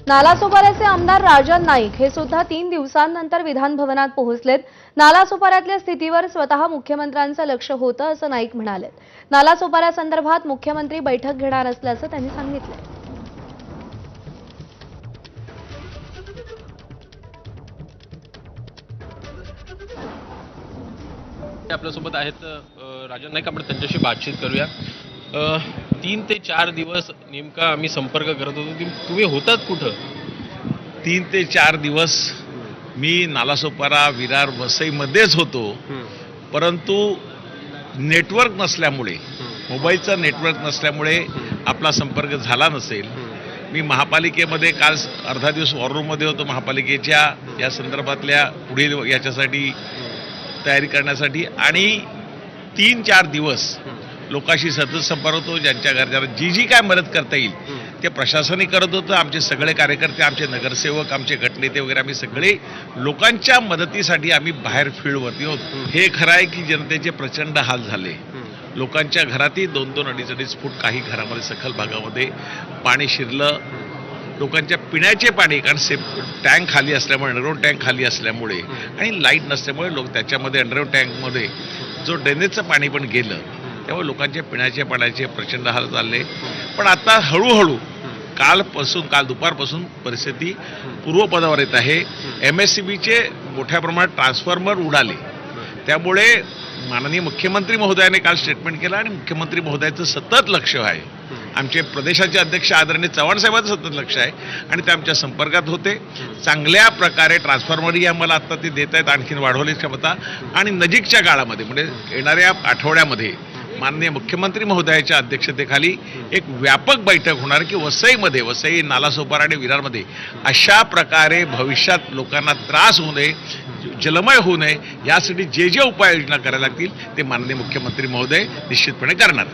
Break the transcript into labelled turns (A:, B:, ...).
A: नालासोपाऱ्याचे आमदार राजन नाईक हे सुद्धा 3 दिवसांनंतर विधान भवनात पोहोचलेत। नालासोपाऱ्यातल्या स्थितीवर स्वतः मुख्यमंत्र्यांचं लक्ष होतं असं नाईक म्हणाले। नालासोपाऱ्यासंदर्भात मुख्यमंत्री बैठक घेणार असल्याचं त्यांनी सांगितलं।
B: आपल्यासोबत आहेत राजन नाईक, आपण त्यांच्याशी बातचीत करूया। 3 ते 4 दिवस नेमका आम्ही संपर्क करत होतो, तुम्ही होतात कुठं?
C: 3 ते 4 दिवस मी नालासोपारा, विरार, वसईमध्येच होतो, परंतु नेटवर्क नसल्यामुळे, मोबाईलचा नेटवर्क नसल्यामुळे आपला संपर्क झाला नसेल। मी महापालिकेमध्ये काल अर्धा दिवस वॉर रूममध्ये होतो, महापालिकेच्या या संदर्भातल्या पुढील याच्यासाठी तयारी करण्यासाठी, आणि 3-4 दिवस लोकांशी सतत संपर्क होतो। ज्यांच्या घरच्या जी काय मदत करता येईल ते प्रशासनही करत होतं। आमचे सगळे कार्यकर्ते, आमचे नगरसेवक, आमचे गटनेते वगैरे आम्ही सगळे लोकांच्या मदतीसाठी आम्ही बाहेर फील्डवरती होतो। हे खरं आहे की जनतेचे प्रचंड हाल झाले। लोकांच्या घरातही 2-2, 2.5 फूट, काही घरामध्ये सखल भागामध्ये पाणी शिरलं। लोकांच्या पिण्याचे पाणी, कारण टँक खाली असल्यामुळे, अंडरग्राऊंड टँक खाली असल्यामुळे आणि लाईट नसल्यामुळे लोक त्याच्यामध्ये अंडरग्राऊंड टँकमध्ये जो ड्रेनेजचं पाणी पण गेलं, त्यामुळे लोकांच्या पिण्याच्या पाण्याचे प्रचंड हाल झाले। पण आता हळूहळू काल दुपारपासून परिस्थिती पूर्वपदावर येत आहे। MSCBचे मोठ्या प्रमाणात ट्रान्सफॉर्मर उडाले, त्यामुळे माननीय मुख्यमंत्री महोदयाने काल स्टेटमेंट केलं आणि मुख्यमंत्री महोदयाचं सतत लक्ष आहे। आमचे प्रदेशाचे अध्यक्ष आदरणीय चव्हाण साहेबांचं सतत लक्ष आहे आणि ते आमच्या संपर्कात होते। चांगल्या प्रकारे ट्रान्सफॉर्मरही आम्हाला आता ते देत आहेत, आणखीन वाढवली क्षमता, आणि नजीकच्या काळामध्ये म्हणजे येणाऱ्या आठवड्यामध्ये माननीय मुख्यमंत्री महोदयाच्या अध्यक्षतेखाली एक व्यापक बैठक होणार की वसई, नालासोपारा आणि विरारमध्ये अशा प्रकारे भविष्यात लोकांना त्रास होऊ नये, जलमय होऊ नये, यासाठी जे उपाययोजना करायला लागतील ते माननीय मुख्यमंत्री महोदय निश्चितपणे करणार।